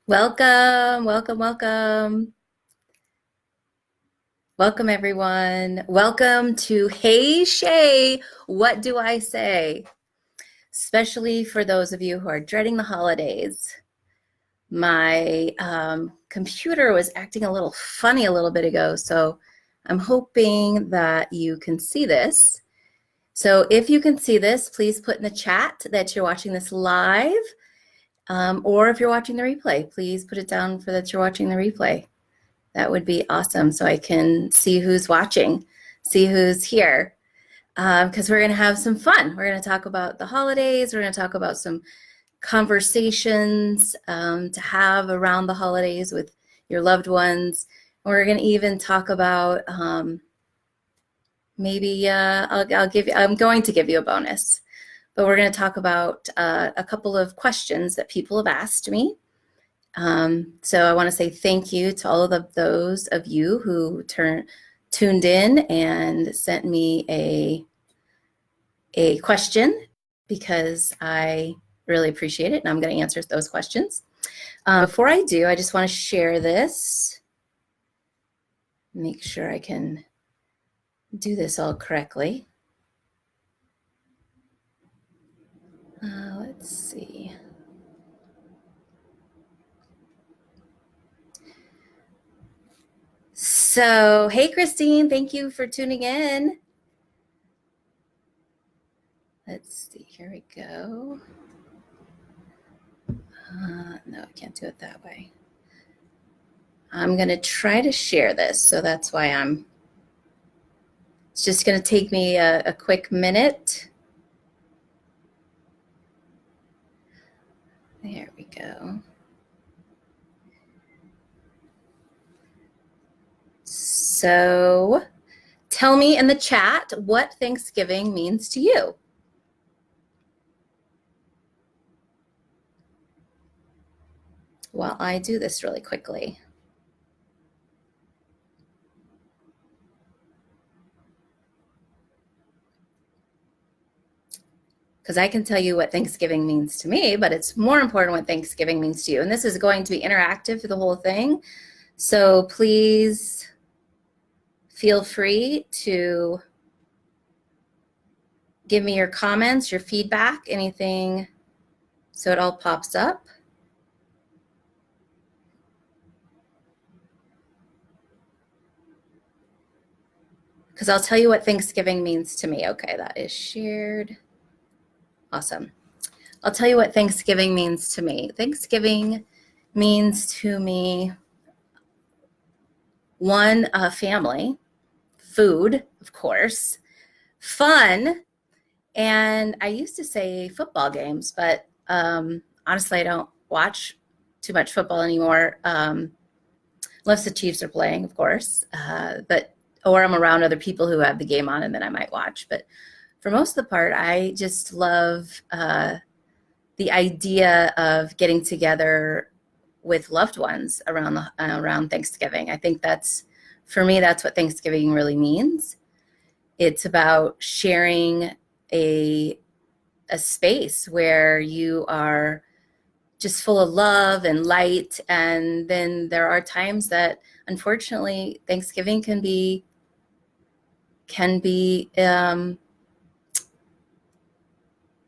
Welcome, welcome, welcome. Welcome, everyone. Welcome to Hey Shay, What Do I Say? Especially for those of you who are dreading the holidays. My computer was acting a little funny a little bit ago, so I'm hoping that you can see this. So if you can see this, please put in the chat that you're watching this live, or if you're watching the replay, please put it down for that you're watching the replay. That would be awesome, so I can see who's watching, see who's here, because we're going to have some fun. We're going to talk about the holidays. We're going to talk about some conversations to have around the holidays with your loved ones. We're going to even talk about maybe I'm going to give you a bonus, but we're going to talk about a couple of questions that people have asked me. So I want to say thank you to all of those of you who tuned in and sent me a question, because I really appreciate it, and I'm going to answer those questions. Before I do, I just want to share this. Make sure I can do this all correctly. Let's see. So, hey, Christine, thank you for tuning in. Let's see, here we go. No, I can't do it that way. I'm going to try to share this, so that's why it's just going to take me a quick minute. There we go. So tell me in the chat what Thanksgiving means to you. While I do this really quickly. Because I can tell you what Thanksgiving means to me, but it's more important what Thanksgiving means to you. And this is going to be interactive for the whole thing. So please feel free to give me your comments, your feedback, anything, so it all pops up. Because I'll tell you what Thanksgiving means to me. Okay, that is shared. Awesome. I'll tell you what Thanksgiving means to me. Thanksgiving means to me, one, family, food, of course, fun, and I used to say football games, but honestly, I don't watch too much football anymore, unless the Chiefs are playing, of course, or I'm around other people who have the game on, and then I might watch. But for most of the part, I just love the idea of getting together with loved ones around Thanksgiving. I think for me, that's what Thanksgiving really means. It's about sharing a space where you are just full of love and light. And then there are times that, unfortunately, Thanksgiving can be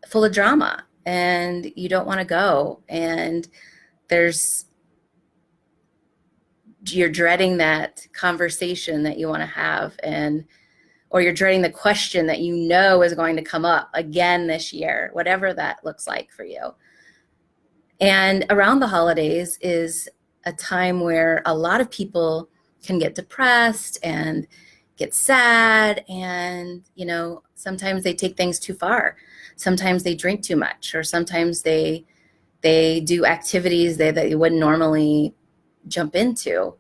full of drama, and you don't want to go, and you're dreading that conversation that you want to have, or you're dreading the question that you know is going to come up again this year, whatever that looks like for you. And around the holidays is a time where a lot of people can get depressed and get sad, and sometimes they take things too far. Sometimes they drink too much, or sometimes they do activities that you wouldn't normally jump into.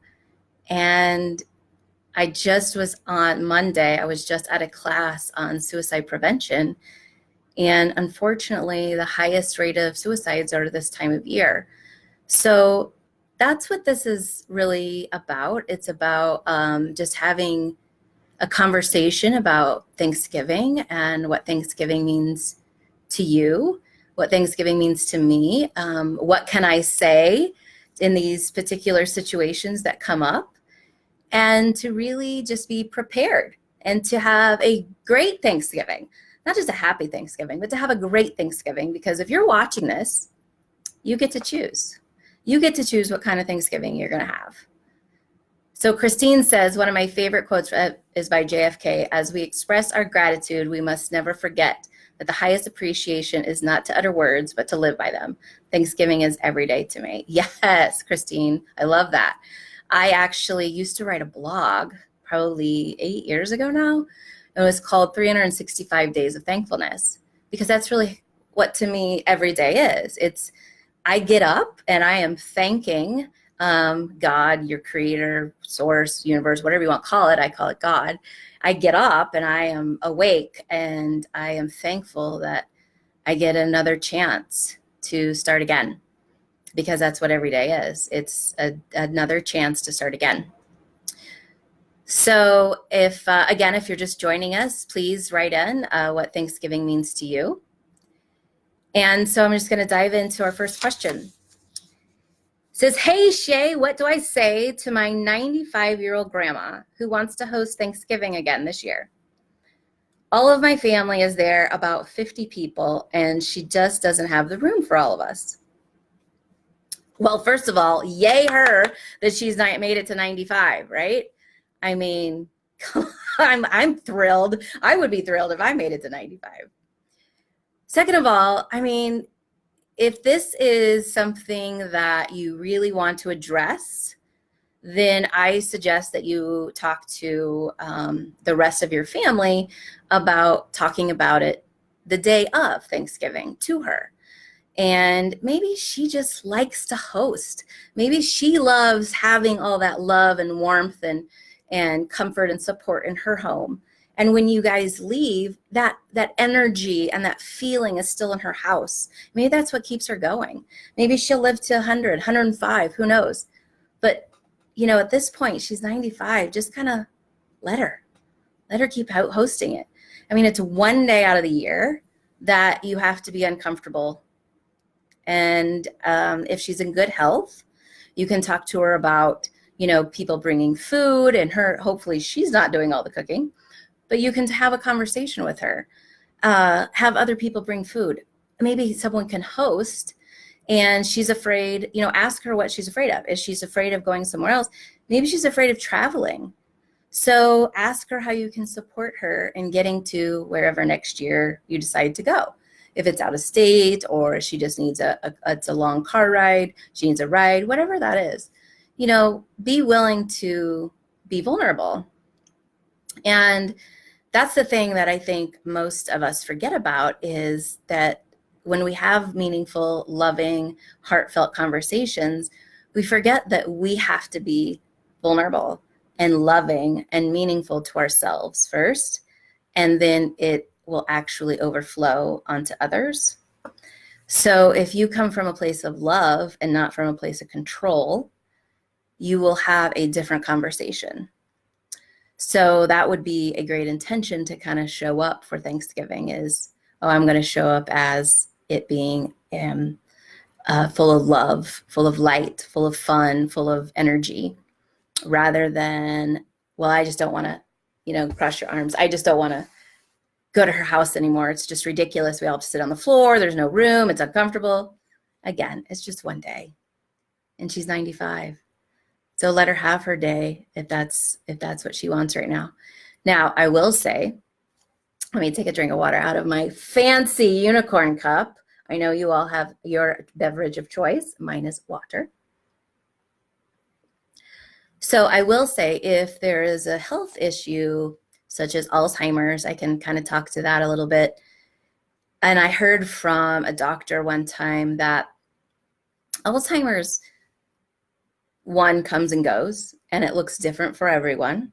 And on Monday, I was just at a class on suicide prevention, and unfortunately, the highest rate of suicides are this time of year. So that's what this is really about. It's about just having a conversation about Thanksgiving and what Thanksgiving means to you, what Thanksgiving means to me. What can I say in these particular situations that come up, and to really just be prepared and to have a great Thanksgiving. Not just a happy Thanksgiving, but to have a great Thanksgiving, because if you're watching this, you get to choose. You get to choose what kind of Thanksgiving you're going to have. So Christine says, one of my favorite quotes is by JFK: as we express our gratitude, we must never forget that the highest appreciation is not to utter words, but to live by them. Thanksgiving is every day to me. Yes, Christine, I love that. I actually used to write a blog probably 8 years ago now. It was called 365 Days of Thankfulness, because that's really what to me every day is. I get up and I am thanking God, your creator, source, universe, whatever you want to call it. I call it God. I get up and I am awake, and I am thankful that I get another chance to start again, because that's what every day is. It's another chance to start again. So if you're just joining us, please write in what Thanksgiving means to you. And so I'm just going to dive into our first question. It says, hey, Shay, what do I say to my 95-year-old grandma who wants to host Thanksgiving again this year? All of my family is there, about 50 people, and she just doesn't have the room for all of us. Well, first of all, yay her that she's not made it to 95, right? I mean, I'm thrilled. I would be thrilled if I made it to 95. Second of all, I mean, if this is something that you really want to address, then I suggest that you talk to the rest of your family about talking about it the day of Thanksgiving to her. And maybe she just likes to host. Maybe she loves having all that love and warmth and comfort and support in her home. And when you guys leave, that energy and that feeling is still in her house. Maybe that's what keeps her going. Maybe she'll live to 100, 105, who knows? But, you know, at this point, she's 95, just kind of let her keep hosting it. I mean, it's one day out of the year that you have to be uncomfortable. And if she's in good health, you can talk to her about, you know, people bringing food, and hopefully she's not doing all the cooking. But you can have a conversation with her, have other people bring food. Maybe someone can host, and she's afraid, you know, ask her what she's afraid of. Is she's afraid of going somewhere else? Maybe she's afraid of traveling. So ask her how you can support her in getting to wherever next year you decide to go. If it's out of state, or she just needs it's a long car ride, she needs a ride, whatever that is, you know, be willing to be vulnerable. And that's the thing that I think most of us forget about, is that when we have meaningful, loving, heartfelt conversations, we forget that we have to be vulnerable and loving and meaningful to ourselves first, and then it will actually overflow onto others. So if you come from a place of love and not from a place of control, you will have a different conversation. So that would be a great intention to kind of show up for Thanksgiving is, oh, I'm going to show up as it being full of love, full of light, full of fun, full of energy, rather than, well, I just don't want to, you know, cross your arms. I just don't want to go to her house anymore. It's just ridiculous. We all have to sit on the floor. There's no room. It's uncomfortable. Again, it's just one day, and she's 95. So let her have her day if that's what she wants right now. Now, I will say, let me take a drink of water out of my fancy unicorn cup. I know you all have your beverage of choice. Mine is water. So I will say, if there is a health issue such as Alzheimer's, I can kind of talk to that a little bit. And I heard from a doctor one time that Alzheimer's, one, comes and goes, and it looks different for everyone.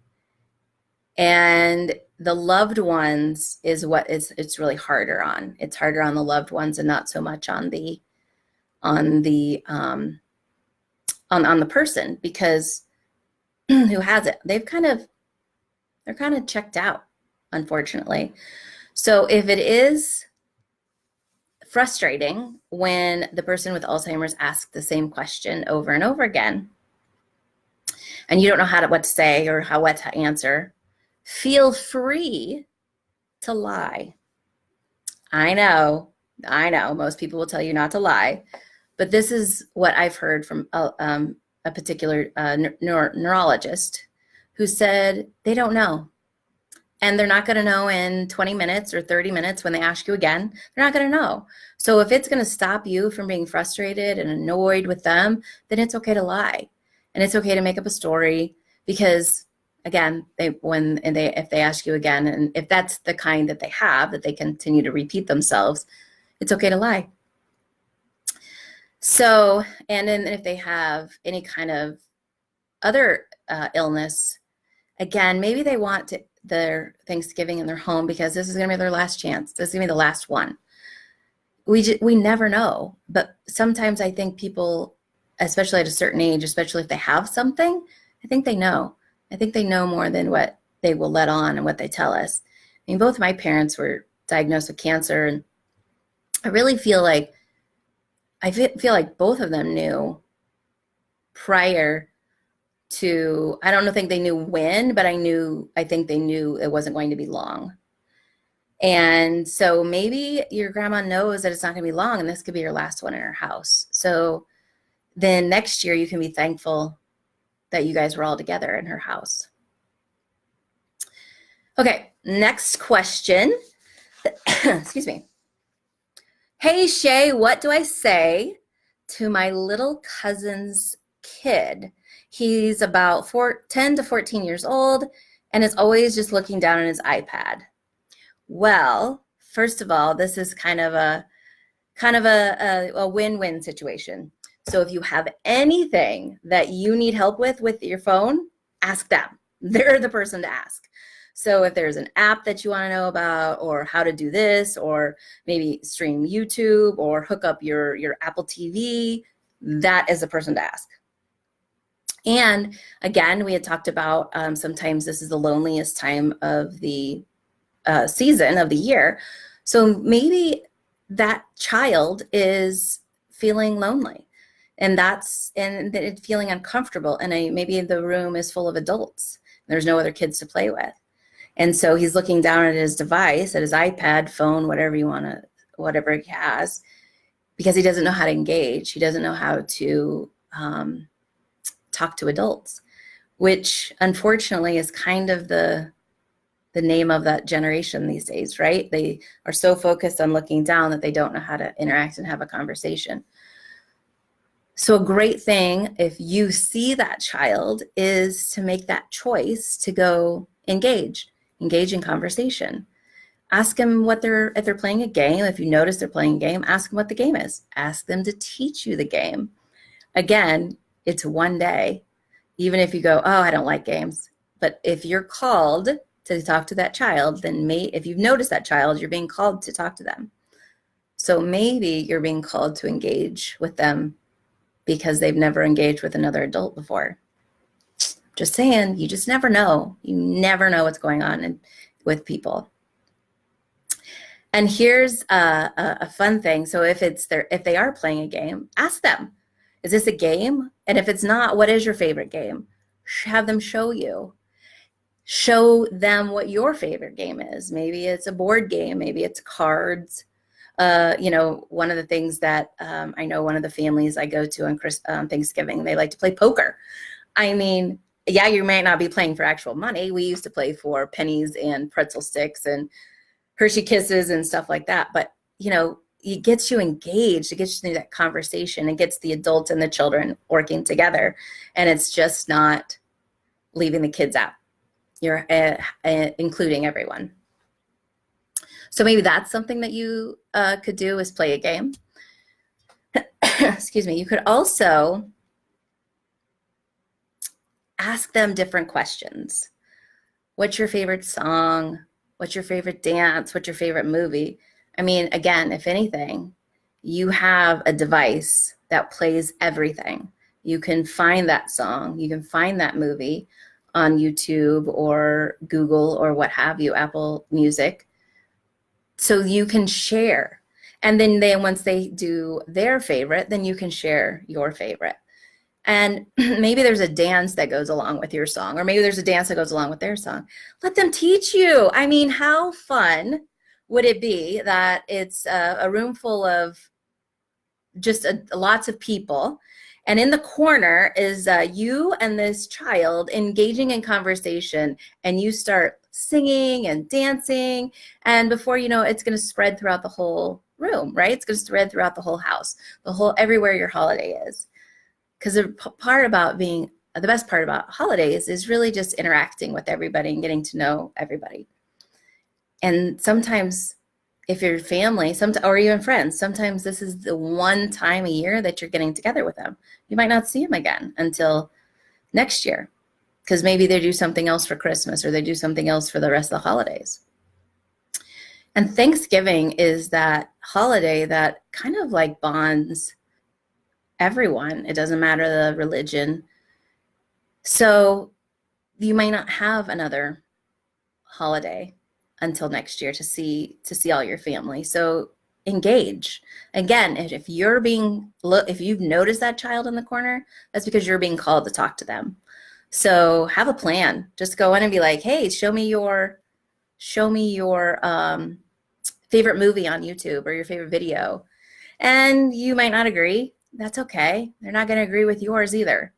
And the loved ones is what it's really harder on. It's harder on the loved ones and not so much on the person, because who has it, they're kind of checked out, unfortunately. So if it is frustrating when the person with Alzheimer's asks the same question over and over again, and you don't know what to say or what to answer. Feel free to lie. I know, most people will tell you not to lie, but this is what I've heard from a particular neurologist who said they don't know. And they're not going to know in 20 minutes or 30 minutes when they ask you again. They're not going to know. So if it's going to stop you from being frustrated and annoyed with them, then it's okay to lie. And it's okay to make up a story, because again, if they ask you again, and if that's the kind that they have, that they continue to repeat themselves, it's okay to lie. So, and then if they have any kind of other illness, again, maybe they want their Thanksgiving in their home because this is going to be their last chance. This is going to be the last one. We never know. But sometimes I think people, especially at a certain age, especially if they have something, I think they know. I think they know more than what they will let on and what they tell us. I mean, both my parents were diagnosed with cancer, and I really feel like both of them knew prior to, I don't think they knew when, but I think they knew it wasn't going to be long. And so maybe your grandma knows that it's not going to be long, and this could be your last one in her house. So then next year you can be thankful that you guys were all together in her house. Okay, next question. Excuse me. Hey, Shay, what do I say to my little cousin's kid? He's about 10 to 14 years old and is always just looking down on his iPad. Well, first of all, this is kind of a win-win situation. So if you have anything that you need help with your phone, ask them. They're the person to ask. So if there's an app that you want to know about, or how to do this, or maybe stream YouTube or hook up your Apple TV, that is the person to ask. And again, we had talked about sometimes this is the loneliest time of the season of the year. So maybe that child is feeling lonely, and feeling uncomfortable, and maybe the room is full of adults. There's no other kids to play with. And so he's looking down at his device, at his iPad, phone, whatever he has, because he doesn't know how to engage. He doesn't know how to talk to adults, which unfortunately is kind of the name of that generation these days, right? They are so focused on looking down that they don't know how to interact and have a conversation. So a great thing, if you see that child, is to make that choice to go engage in conversation. Ask them if they're playing a game. If you notice they're playing a game, ask them what the game is. Ask them to teach you the game. Again, it's one day. Even if you go, oh, I don't like games. But if you're called to talk to that child, then if you've noticed that child, you're being called to talk to them. So maybe you're being called to engage with them because they've never engaged with another adult before. Just saying, you just never know. You never know what's going on with people. And here's a fun thing. So if they are playing a game, ask them, is this a game? And if it's not, what is your favorite game? Have them show you. Show them what your favorite game is. Maybe it's a board game. Maybe it's cards. One of the things that I know one of the families I go to on Thanksgiving, they like to play poker. I mean, yeah, you might not be playing for actual money. We used to play for pennies and pretzel sticks and Hershey Kisses and stuff like that. But, it gets you engaged. It gets you into that conversation. It gets the adults and the children working together. And it's just not leaving the kids out. You're including everyone. So maybe that's something that you could do, is play a game. Excuse me. You could also ask them different questions. What's your favorite song? What's your favorite dance? What's your favorite movie? I mean, again, if anything, you have a device that plays everything. You can find that song. You can find that movie on YouTube or Google or what have you, Apple Music. So you can share. And then once they do their favorite, then you can share your favorite. And maybe there's a dance that goes along with your song, or maybe there's a dance that goes along with their song. Let them teach you. I mean, how fun would it be that it's a room full of just lots of people, and in the corner is you and this child engaging in conversation, and you start singing and dancing, and before you know, it's going to spread throughout the whole room, right? It's going to spread throughout the whole house, everywhere your holiday is. Because the best part about holidays is really just interacting with everybody and getting to know everybody. And sometimes, if you're family, or even friends, sometimes this is the one time a year that you're getting together with them. You might not see them again until next year, because maybe they do something else for Christmas, or they do something else for the rest of the holidays. And Thanksgiving is that holiday that kind of like bonds everyone. It doesn't matter the religion. So you might not have another holiday until next year to see all your family. So engage. Again, if you've noticed that child in the corner, that's because you're being called to talk to them. So have a plan. Just go in and be like, hey, show me your favorite movie on YouTube, or your favorite video. And you might not agree. That's okay. They're not going to agree with yours either.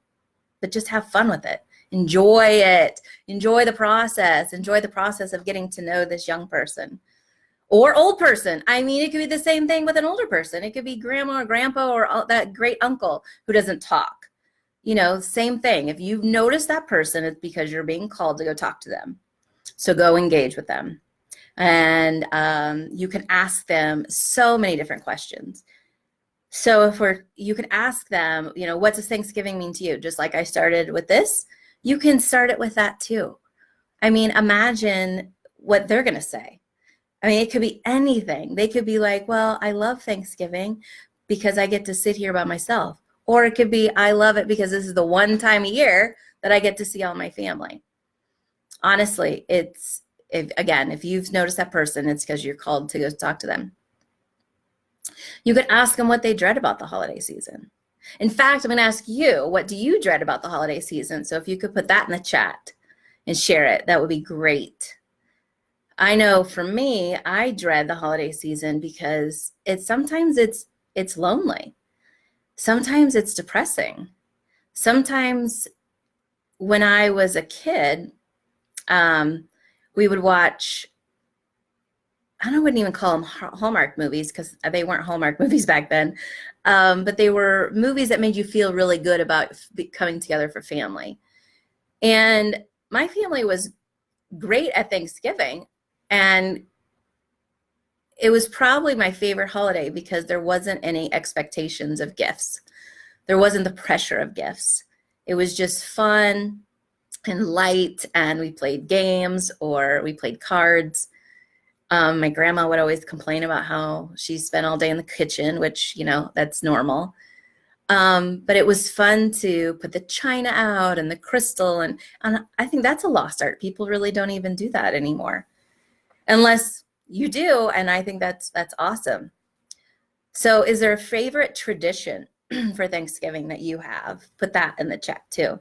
But just have fun with it. Enjoy it. Enjoy the process. Enjoy the process of getting to know this young person or old person. I mean, it could be the same thing with an older person. It could be grandma or grandpa or that great uncle who doesn't talk. Same thing. If you've noticed that person, it's because you're being called to go talk to them. So go engage with them. And you can ask them so many different questions. So you can ask them, what does Thanksgiving mean to you? Just like I started with this, you can start it with that too. I mean, imagine what they're going to say. I mean, it could be anything. They could be like, well, I love Thanksgiving because I get to sit here by myself. Or it could be, I love it because this is the one time a year that I get to see all my family. Honestly, if you've noticed that person, it's because you're called to go talk to them. You could ask them what they dread about the holiday season. In fact, I'm going to ask you, what do you dread about the holiday season? So if you could put that in the chat and share it, that would be great. I know for me, I dread the holiday season because sometimes it's lonely. Sometimes it's depressing. Sometimes when I was a kid, we would watch, I wouldn't even call them Hallmark movies because they weren't Hallmark movies back then. But they were movies that made you feel really good about coming together for family. And my family was great at Thanksgiving. And it was probably my favorite holiday because there wasn't any expectations of gifts. There wasn't the pressure of gifts. It was just fun and light. And we played games or we played cards. My grandma would always complain about how she spent all day in the kitchen, which, that's normal. But it was fun to put the china out and the crystal. And I think that's a lost art. People really don't even do that anymore. Unless you do. And I think that's awesome. So is there a favorite tradition for Thanksgiving that you have? Put that in the chat too.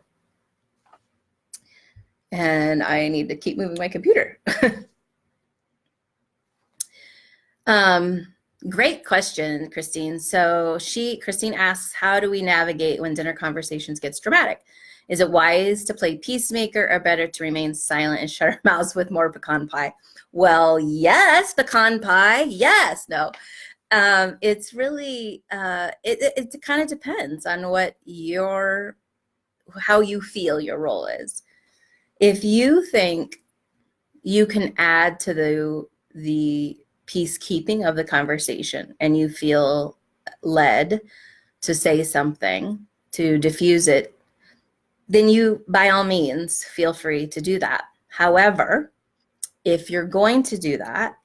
And I need to keep moving my computer. Great question, Christine. So Christine asks, how do we navigate when dinner conversations gets dramatic? Is it wise to play peacemaker or better to remain silent and shut our mouths with more pecan pie? Well, yes, pecan pie. Yes, no. It's really, it kind of depends on how you feel your role is. If you think you can add to the peacekeeping of the conversation and you feel led to say something to diffuse it, then you, by all means, feel free to do that. However, if you're going to do that,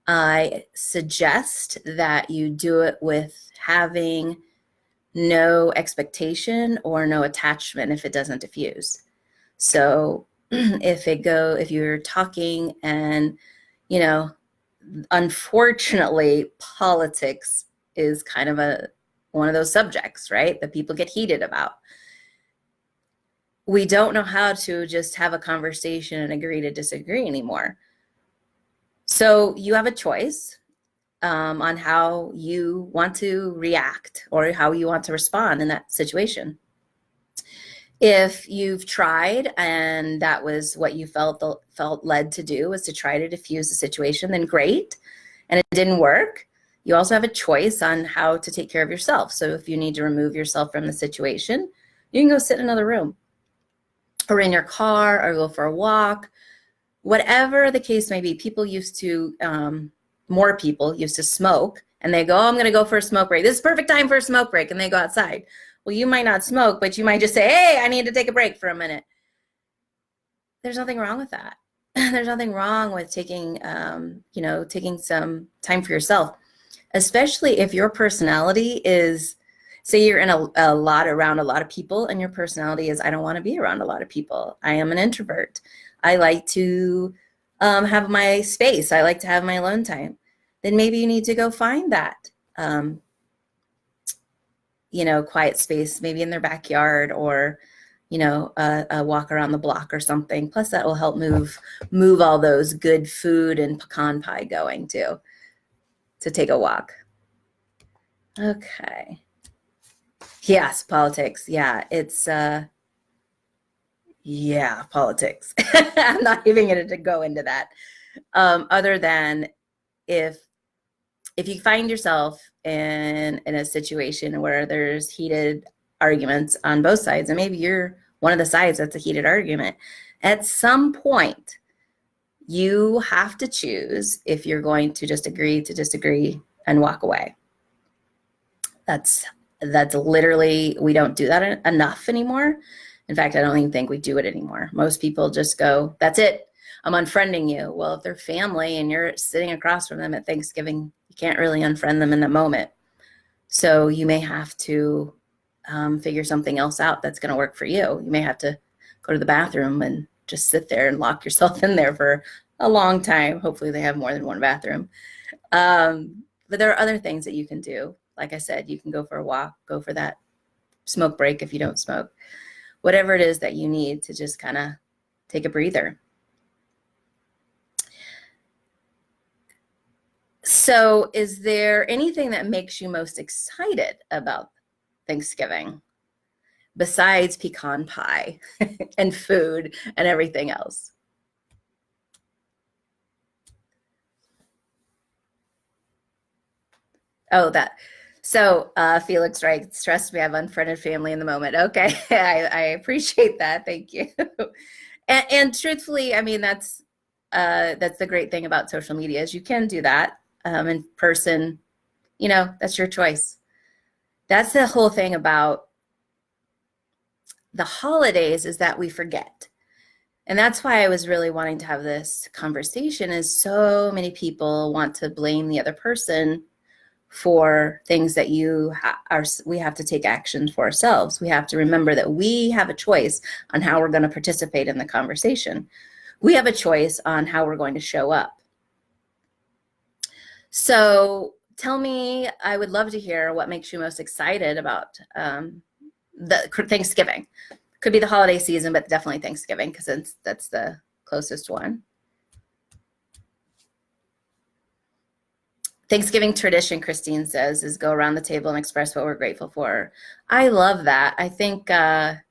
I suggest that you do it with having no expectation or no attachment if it doesn't diffuse. So if you're talking and, unfortunately, politics is kind of one of those subjects, right, that people get heated about. We don't know how to just have a conversation and agree to disagree anymore. So you have a choice on how you want to react or how you want to respond in that situation. If you've tried and that was what you felt led to do, was to try to diffuse the situation, then great. And it didn't work, you also have a choice on how to take care of yourself. So if you need to remove yourself from the situation, you can go sit in another room or in your car or go for a walk. Whatever the case may be, people used to, more people used to smoke, and they go, oh, I'm going to go for a smoke break. This is perfect time for a smoke break. And they go outside. Well, you might not smoke, but you might just say, hey, I need to take a break for a minute. There's nothing wrong with that. There's nothing wrong with taking, taking some time for yourself, especially if your personality is, say you're in a lot around a lot of people and your personality is, I don't want to be around a lot of people. I am an introvert. I like to have my space. I like to have my alone time. Then maybe you need to go find that, quiet space, maybe in their backyard or, a walk around the block or something. Plus that will help move all those good food and pecan pie going too, to take a walk. Okay. Yes, politics. Yeah, it's, politics. I'm not even going to go into that. Other than if you find yourself in a situation where there's heated arguments on both sides, and maybe you're one of the sides that's a heated argument, at some point you have to choose if you're going to just agree to disagree and walk away. That's literally, we don't do that enough anymore. In fact, I don't even think we do it anymore. Most people just go, that's it, I'm unfriending you. Well, if they're family and you're sitting across from them at Thanksgiving, you can't really unfriend them in the moment. So you may have to figure something else out that's going to work for you. You may have to go to the bathroom and just sit there and lock yourself in there for a long time. Hopefully they have more than one bathroom. But there are other things that you can do. Like I said, you can go for a walk, go for that smoke break if you don't smoke. Whatever it is that you need to just kind of take a breather. So is there anything that makes you most excited about Thanksgiving besides pecan pie and food and everything else? Oh, that. So Felix writes, trust me, I've unfriended family in the moment. Okay, I appreciate that. Thank you. And truthfully, I mean, that's the great thing about social media is you can do that in person. That's your choice. That's the whole thing about the holidays, is that we forget. And that's why I was really wanting to have this conversation, is so many people want to blame the other person for things that we have to take action for ourselves. We have to remember that we have a choice on how we're going to participate in the conversation. We have a choice on how we're going to show up. So tell me, I would love to hear what makes you most excited about the Thanksgiving. Could be the holiday season, but definitely Thanksgiving, because that's the closest one. Thanksgiving tradition, Christine says, is go around the table and express what we're grateful for. I love that. I think the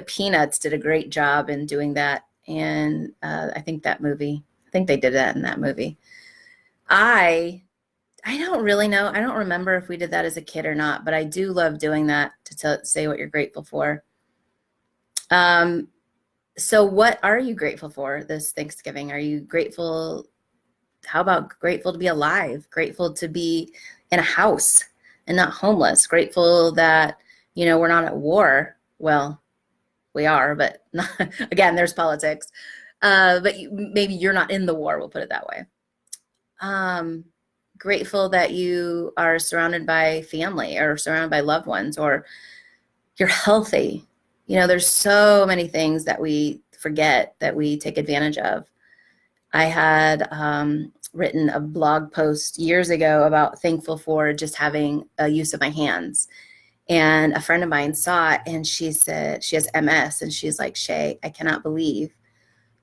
Peanuts did a great job in doing that, and I think they did that in that movie. I don't really know. I don't remember if we did that as a kid or not, but I do love doing that, to say what you're grateful for. So what are you grateful for this Thanksgiving? Are you grateful? How about grateful to be alive? Grateful to be in a house and not homeless? Grateful that, we're not at war. Well, we are, but not, again, there's politics. But maybe you're not in the war, we'll put it that way. Grateful that you are surrounded by family or surrounded by loved ones, or you're healthy. There's so many things that we forget that we take advantage of. I had written a blog post years ago about thankful for just having a use of my hands. And a friend of mine saw it, and she said she has MS, and she's like, Shay, I cannot believe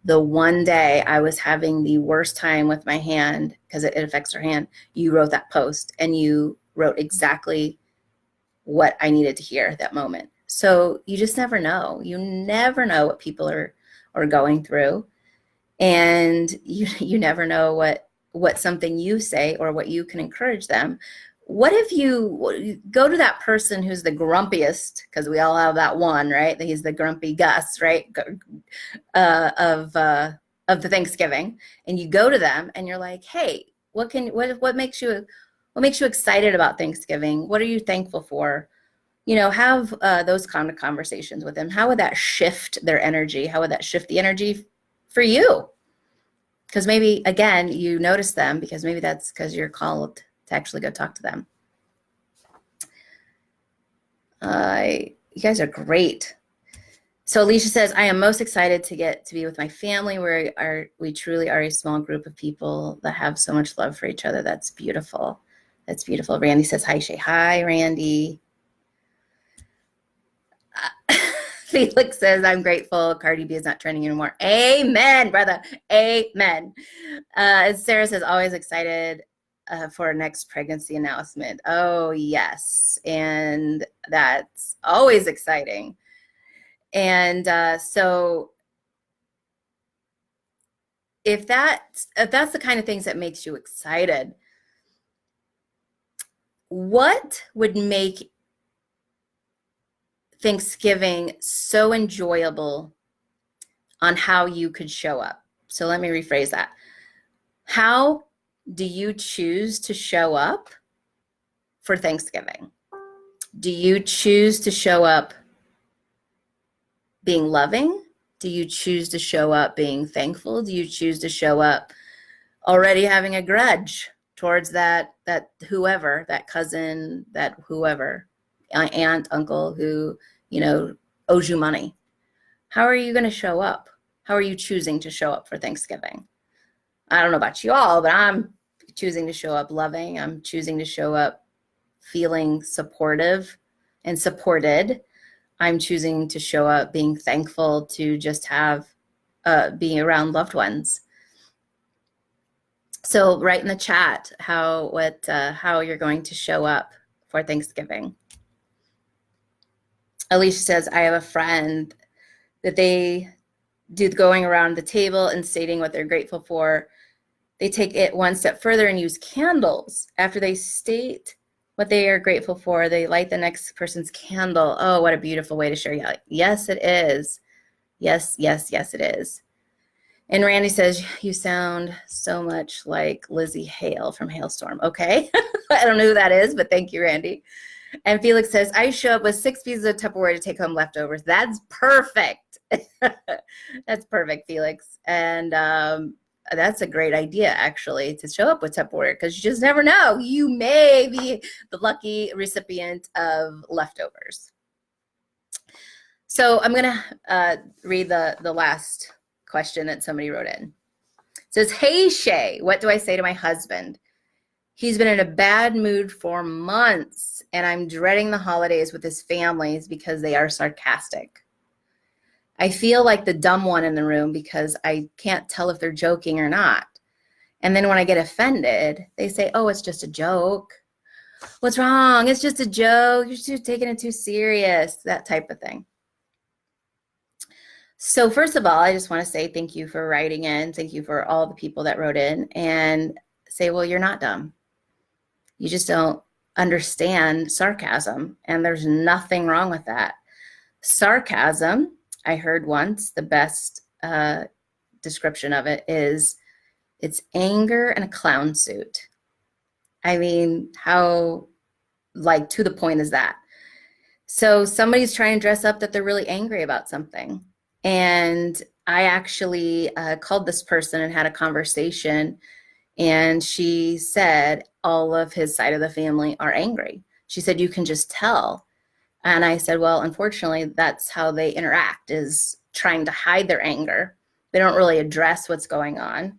the one day I was having the worst time with my hand because it affects her hand. You wrote that post, and you wrote exactly what I needed to hear at that moment. So you just never know. You never know what people are going through, and you never know what something you say or what you can encourage them. What if you go to that person who's the grumpiest, because we all have that one, right? He's the grumpy Gus, right? Of the Thanksgiving, and you go to them and you're like, hey, what makes you excited about Thanksgiving? What are you thankful for? Have those kind of conversations with them. How would that shift their energy? How would that shift the energy for you? Because maybe, again, you notice them because maybe that's because you're called to actually go talk to them. You guys are great. So Alicia says, I am most excited to get to be with my family. We truly are a small group of people that have so much love for each other. That's beautiful. That's beautiful. Randy says, hi, Shay. Hi, Randy. Felix says, I'm grateful Cardi B is not trending anymore. Amen, brother. Amen. Sarah says, always excited for our next pregnancy announcement. Oh, yes. And that's always exciting. And so if that's the kind of things that makes you excited, what would make Thanksgiving so enjoyable on how you could show up? So let me rephrase that. How do you choose to show up for Thanksgiving? Do you choose to show up being loving? Do you choose to show up being thankful? Do you choose to show up already having a grudge towards that whoever, that cousin, that whoever, aunt, uncle who, owes you money? How are you going to show up? How are you choosing to show up for Thanksgiving? I don't know about you all, but I'm choosing to show up loving. I'm choosing to show up feeling supportive and supported. I'm choosing to show up being thankful to just have being around loved ones. So write in the chat how you're going to show up for Thanksgiving. Alicia says, I have a friend that they do going around the table and stating what they're grateful for. They take it one step further and use candles. After they state what they are grateful for, they light the next person's candle. Oh, what a beautiful way to share. Yes, it is. Yes, yes, yes, it is. And Randy says, you sound so much like Lizzie Hale from Hailstorm. Okay. I don't know who that is, but thank you, Randy. And Felix says, I show up with 6 pieces of Tupperware to take home leftovers. That's perfect. That's perfect, Felix. And that's a great idea, actually, to show up with Tupperware, because you just never know. You may be the lucky recipient of leftovers. So I'm going to read the last question that somebody wrote in. It says, hey, Shay, what do I say to my husband? He's been in a bad mood for months, and I'm dreading the holidays with his families because they are sarcastic. I feel like the dumb one in the room because I can't tell if they're joking or not. And then when I get offended, they say, oh, it's just a joke. What's wrong? It's just a joke. You're just taking it too serious, that type of thing. So first of all, I just want to say thank you for writing in. Thank you for all the people that wrote in, and say, well, you're not dumb. You just don't understand sarcasm, and there's nothing wrong with that. Sarcasm, I heard once, the best description of it is it's anger in a clown suit. I mean, how to the point is that? So somebody's trying to dress up that they're really angry about something. And I actually called this person and had a conversation, and she said all of his side of the family are angry. She said, you can just tell. And I said, well, unfortunately, that's how they interact, is trying to hide their anger. They don't really address what's going on.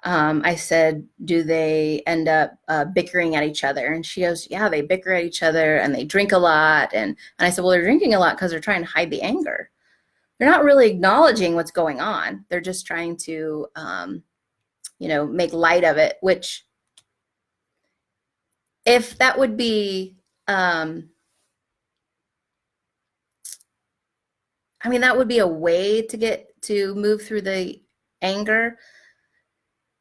I said, do they end up bickering at each other? And she goes, yeah, they bicker at each other and they drink a lot. And I said, well, they're drinking a lot because they're trying to hide the anger. They're not really acknowledging what's going on. They're just trying to, make light of it, which if that would be, that would be a way to move through the anger.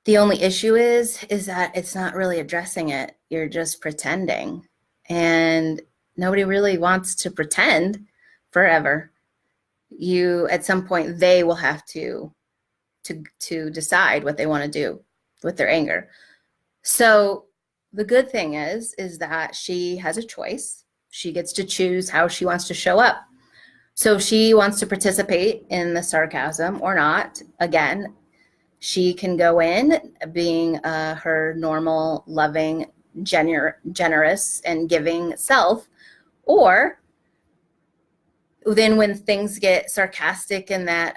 The only issue is that it's not really addressing it. You're just pretending. And nobody really wants to pretend forever. At some point, they will have to decide what they want to do with their anger. So the good thing is that she has a choice. She gets to choose how she wants to show up. So if she wants to participate in the sarcasm or not, again, she can go in being her normal, loving, generous, and giving self, or then when things get sarcastic and that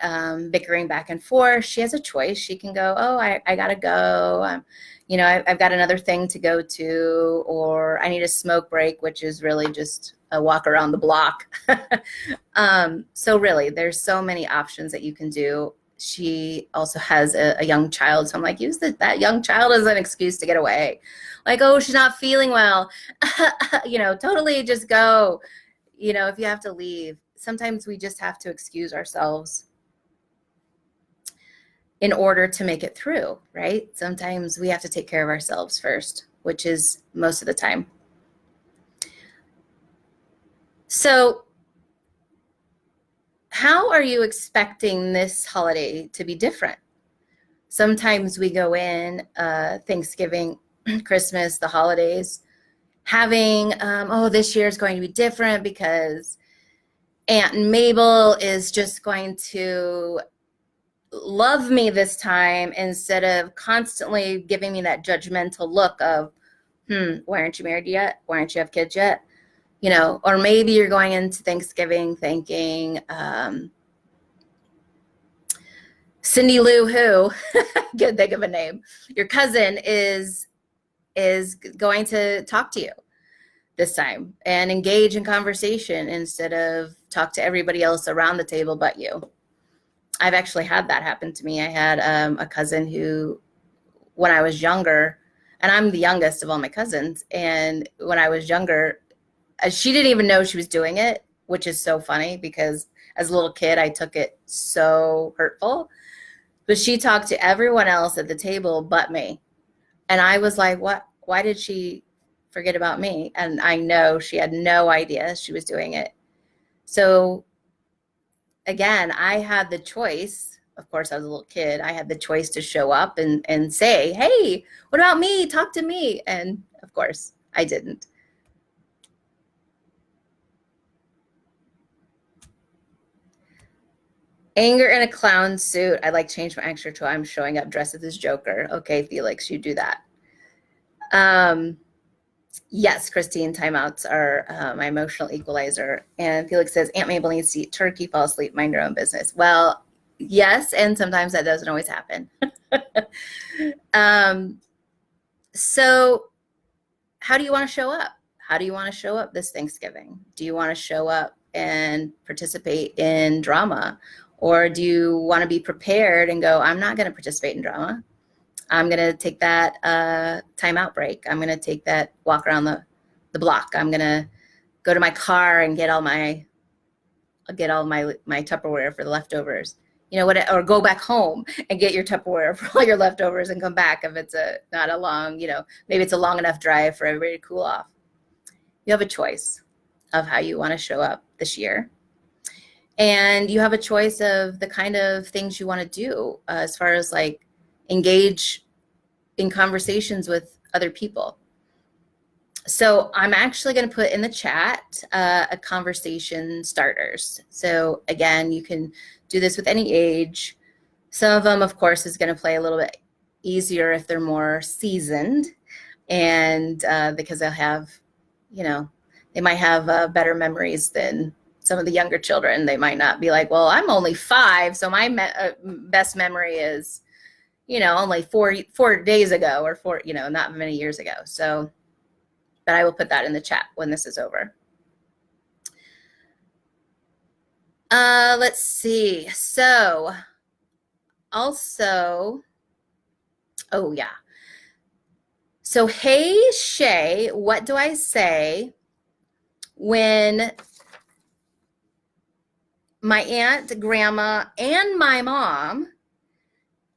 bickering back and forth, she has a choice. She can go, oh, I gotta go. I've got another thing to go to, or I need a smoke break, which is really just a walk around the block. So really, there's so many options that you can do. She also has a young child. So I'm like, use that young child as an excuse to get away. Like, oh, she's not feeling well. Totally just go. If you have to leave, sometimes we just have to excuse ourselves in order to make it through, right? Sometimes we have to take care of ourselves first, which is most of the time. So how are you expecting this holiday to be different? Sometimes we go in Thanksgiving, Christmas, the holidays, having, this year is going to be different because Aunt Mabel is just going to love me this time instead of constantly giving me that judgmental look of, why aren't you married yet? Why aren't you have kids yet? Or maybe you're going into Thanksgiving thinking, Cindy Lou Who, can't think of a name, your cousin is going to talk to you this time and engage in conversation instead of talk to everybody else around the table but you. I've actually had that happen to me. I had a cousin who, when I was younger, and I'm the youngest of all my cousins, and when I was younger, she didn't even know she was doing it, which is so funny because as a little kid, I took it so hurtful. But she talked to everyone else at the table but me. And I was like, what? Why did she forget about me? And I know she had no idea she was doing it. So again, I had the choice. Of course, I was a little kid. I had the choice to show up and say, hey, what about me? Talk to me. And of course, I didn't. Anger in a clown suit. I'd like to change my answer to I'm showing up dressed as Joker. Okay, Felix, you do that. Yes, Christine, timeouts are my emotional equalizer. And Felix says, Aunt Mabel needs to eat turkey, fall asleep, mind her own business. Well, yes, and sometimes that doesn't always happen. So how do you want to show up? How do you want to show up this Thanksgiving? Do you want to show up and participate in drama? Or do you want to be prepared and go, I'm not going to participate in drama. I'm going to take that timeout break. I'm going to take that walk around the block. I'm going to go to my car and get all my Tupperware for the leftovers. Or go back home and get your Tupperware for all your leftovers and come back if it's not a long, maybe it's a long enough drive for everybody to cool off. You have a choice of how you want to show up this year. And you have a choice of the kind of things you want to do as far as like engage in conversations with other people. So I'm actually going to put in the chat a conversation starters. So again, you can do this with any age. Some of them, of course, is going to play a little bit easier if they're more seasoned, and because they'll have, they might have better memories than some of the younger children. They might not be like, well, I'm only 5, so my best memory is, only four days ago, or not many years ago. So, but I will put that in the chat when this is over. Let's see. So also, oh yeah. So, hey, Shay, what do I say when my aunt, grandma, and my mom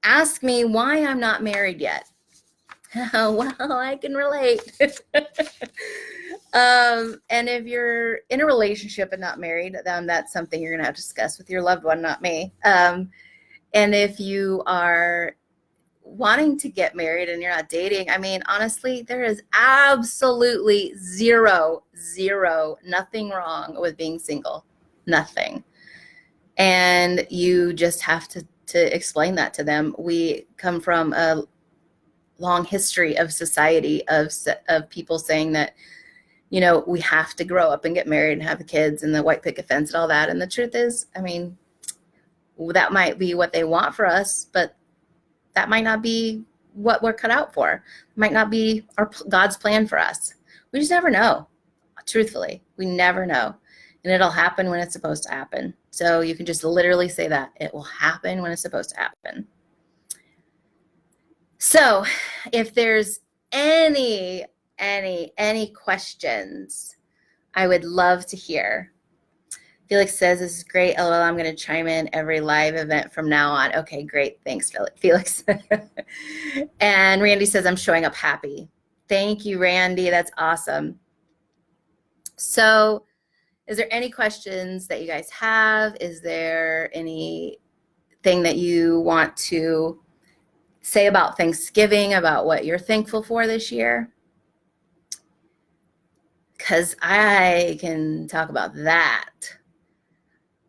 ask me why I'm not married yet? Well, I can relate. And if you're in a relationship and not married, then that's something you're going to have to discuss with your loved one, not me. And if you are wanting to get married and you're not dating, I mean, honestly, there is absolutely zero, nothing wrong with being single. Nothing. And you just have to explain that to them. We come from a long history of society of people saying that, we have to grow up and get married and have kids and the white picket fence and all that. And the truth is, I mean, that might be what they want for us, but that might not be what we're cut out for. It might not be God's plan for us. We just never know. Truthfully, we never know. And it'll happen when it's supposed to happen. So you can just literally say that. It will happen when it's supposed to happen. So if there's any questions, I would love to hear. Felix says, this is great. LOL, I'm going to chime in every live event from now on. Okay, great. Thanks, Felix. And Randy says, I'm showing up happy. Thank you, Randy. That's awesome. So is there any questions that you guys have? Is there anything that you want to say about Thanksgiving, about what you're thankful for this year? Because I can talk about that.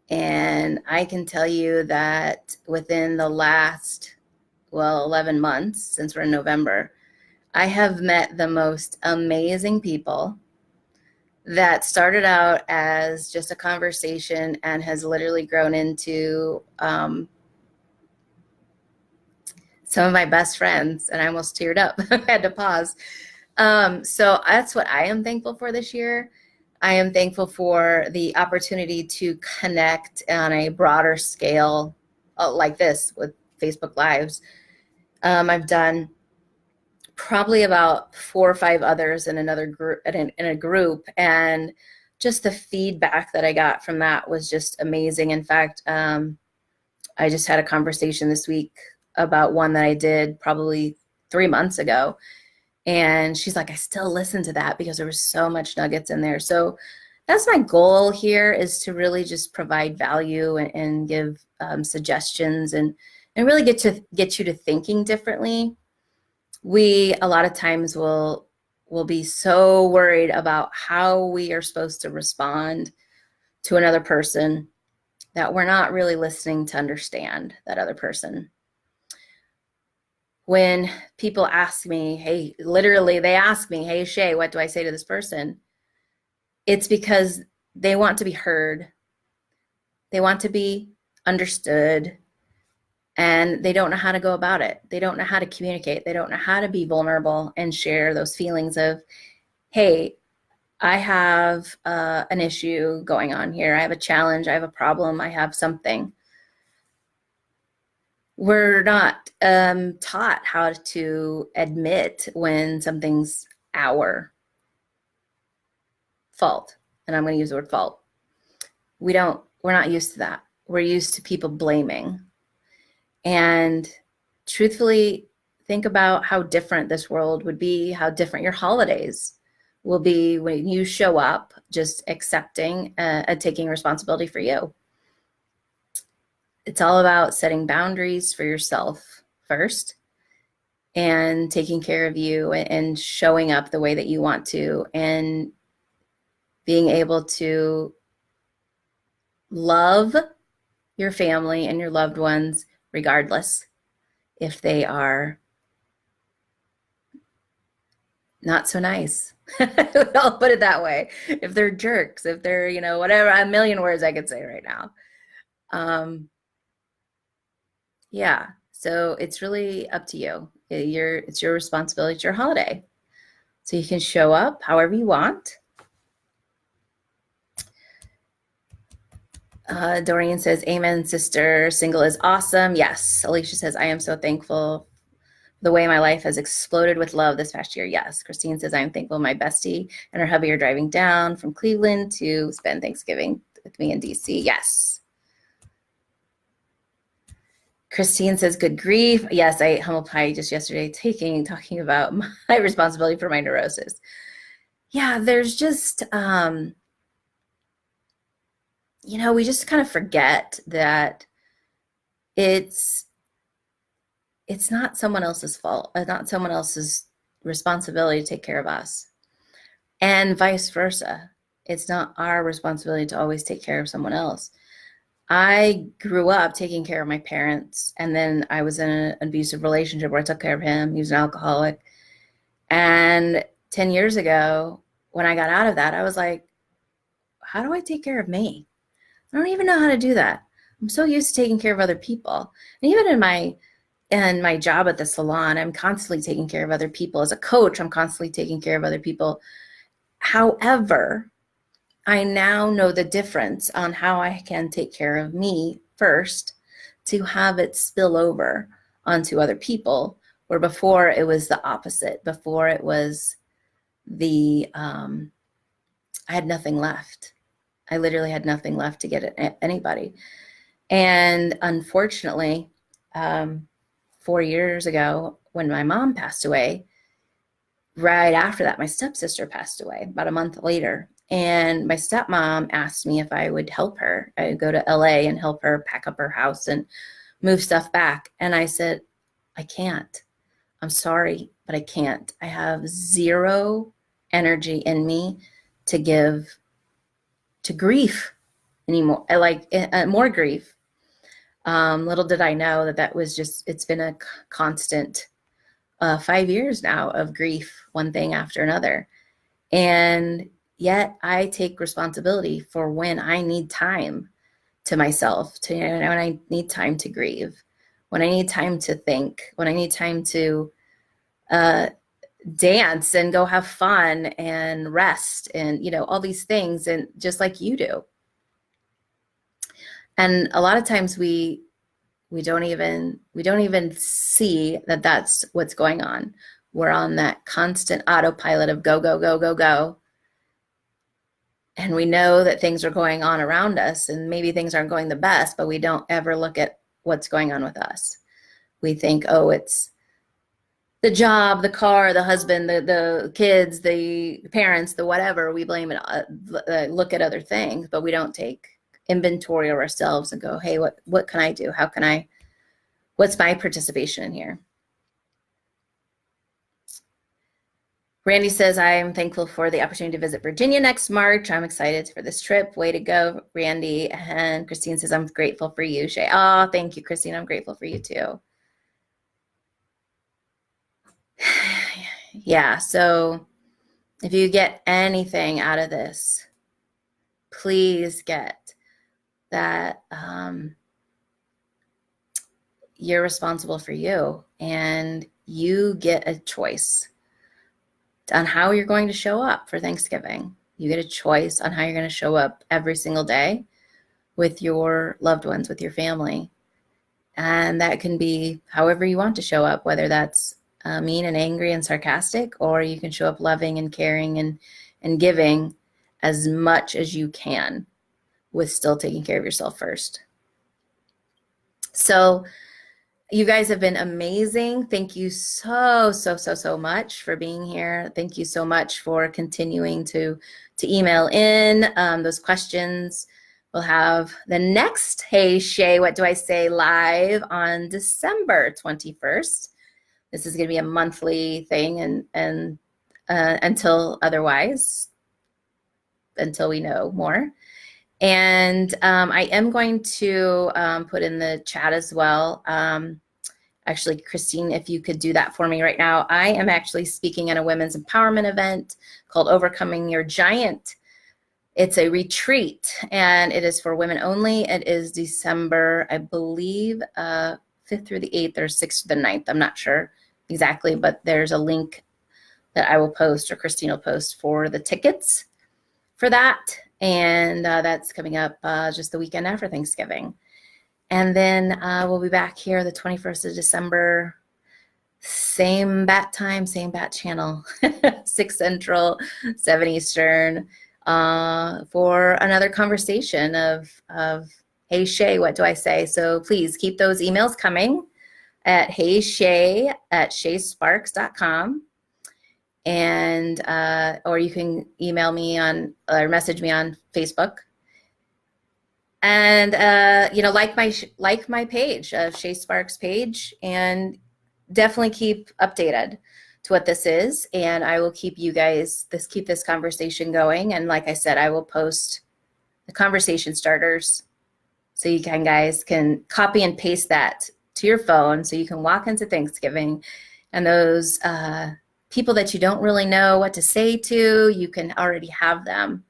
And I can tell you that within the last, 11 months, since we're in November, I have met the most amazing people that started out as just a conversation and has literally grown into some of my best friends. And I almost teared up. I had to pause. So that's what I am thankful for this year. I am thankful for the opportunity to connect on a broader scale like this with Facebook Lives. I've done probably about 4 or 5 others in another group, in a group, and just the feedback that I got from that was just amazing. In fact, I just had a conversation this week about one that I did probably 3 months ago. And she's like, I still listen to that because there was so much nuggets in there. So that's my goal here, is to really just provide value and give suggestions and really get you to thinking differently. We a lot of times will be so worried about how we are supposed to respond to another person that we're not really listening to understand that other person. When people ask me, hey, literally they ask me, hey, Shay, what do I say to this person? It's because they want to be heard. They want to be understood. And they don't know how to go about it. They don't know how to communicate. They don't know how to be vulnerable and share those feelings of, hey, I have an issue going on here. I have a challenge. I have a problem. I have something. We're not taught how to admit when something's our fault. And I'm going to use the word fault. We're not used to that. We're used to people blaming. And truthfully, think about how different this world would be, how different your holidays will be when you show up just accepting and taking responsibility for you. It's all about setting boundaries for yourself first and taking care of you and showing up the way that you want to and being able to love your family and your loved ones regardless if they are not so nice. I'll put it that way. If they're jerks, if they're, whatever, a million words I could say right now. Yeah. So it's really up to you. It's your responsibility. It's your holiday. So you can show up however you want. Doreen says, amen, sister. Single is awesome. Yes. Alicia says, I am so thankful the way my life has exploded with love this past year. Yes. Christine says, I'm thankful my bestie and her hubby are driving down from Cleveland to spend Thanksgiving with me in DC. Yes. Christine says, good grief. Yes, I ate humble pie just yesterday, talking about my responsibility for my neurosis. Yeah, there's just, we just kind of forget that it's not someone else's fault, not someone else's responsibility to take care of us, and vice versa. It's not our responsibility to always take care of someone else. I grew up taking care of my parents, and then I was in an abusive relationship where I took care of him. He was an alcoholic. And 10 years ago, when I got out of that, I was like, how do I take care of me? I don't even know how to do that. I'm so used to taking care of other people. And even in my job at the salon, I'm constantly taking care of other people. As a coach, I'm constantly taking care of other people. However, I now know the difference on how I can take care of me first to have it spill over onto other people, where before it was the opposite. Before it was I had nothing left. I literally had nothing left to get at anybody. And unfortunately, 4 years ago, when my mom passed away, right after that, my stepsister passed away about a month later. And my stepmom asked me if I would help her. I would go to LA and help her pack up her house and move stuff back. And I said, I can't. I'm sorry, but I can't. I have zero energy in me to give to grief anymore. I like more grief. Little did I know that was it's been a constant 5 years now of grief, one thing after another. And yet I take responsibility for when I need time to myself, when I need time to grieve, when I need time to think, when I need time to dance and go have fun and rest and, all these things, and just like you do. And a lot of times we don't even see that that's what's going on. We're on that constant autopilot of go, go, go, go, go. And we know that things are going on around us, and maybe things aren't going the best, but we don't ever look at what's going on with us. We think, oh, it's the job, the car, the husband, the kids, the parents, the whatever. We blame it, look at other things, but we don't take inventory of ourselves and go, hey, what can I do? What's my participation in here? Randy says, I'm thankful for the opportunity to visit Virginia next March. I'm excited for this trip. Way to go, Randy. And Christine says, I'm grateful for you, Shay. Oh, thank you, Christine. I'm grateful for you too. Yeah, so if you get anything out of this, please get that you're responsible for you, and you get a choice on how you're going to show up for Thanksgiving. You get a choice on how you're going to show up every single day with your loved ones, with your family. And that can be however you want to show up, whether that's mean and angry and sarcastic, or you can show up loving and caring and giving as much as you can with still taking care of yourself first. So you guys have been amazing. Thank you so much for being here. Thank you so much for continuing to email in those questions. We'll have the next Hey Shay, What Do I Say live on December 21st. This is going to be a monthly thing, and until we know more. And I am going to put in the chat as well. Actually, Christine, if you could do that for me right now. I am actually speaking at a women's empowerment event called Overcoming Your Giant. It's a retreat, and it is for women only. It is December, I believe, 5th through the 8th or 6th through the 9th. I'm not sure exactly, but there's a link that I will post, or Christine will post, for the tickets for that. And that's coming up just the weekend after Thanksgiving. And then we'll be back here the 21st of December, same bat time, same bat channel, 6 Central, 7 Eastern, for another conversation of hey, Shay, what do I say? So please keep those emails coming at heyshay@shasparks.com. And or you can email me on, or message me on Facebook. And like my page, Shā Sparks page, and definitely keep updated to what this is. And I will keep you guys keep this conversation going. And like I said, I will post the conversation starters so you guys can copy and paste that to your phone, so you can walk into Thanksgiving, and those people that you don't really know what to say to, you can already have them.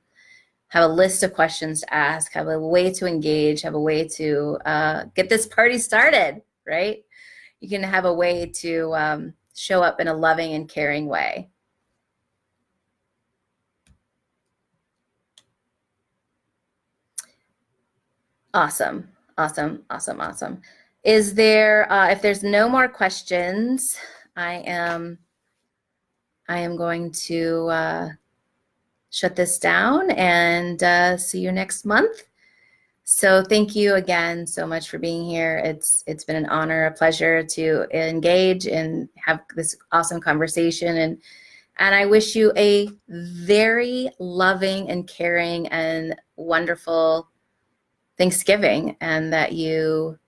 Have a list of questions to ask, have a way to engage, have a way to get this party started, right? You can have a way to show up in a loving and caring way. Awesome, awesome, awesome, awesome. Is there, if there's no more questions, I am going to shut this down and see you next month. So thank you again so much for being here. It's been an honor, a pleasure to engage and have this awesome conversation. And I wish you a very loving and caring and wonderful Thanksgiving, and that you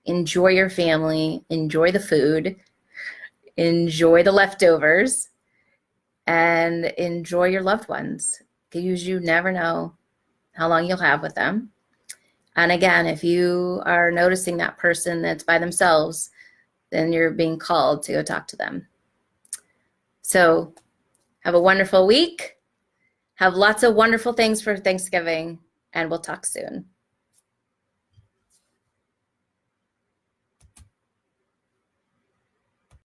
enjoy your family, enjoy the food, enjoy the leftovers, and enjoy your loved ones, because you never know how long you'll have with them. And again, if you are noticing that person that's by themselves, then you're being called to go talk to them. So have a wonderful week. Have lots of wonderful things for Thanksgiving, and we'll talk soon.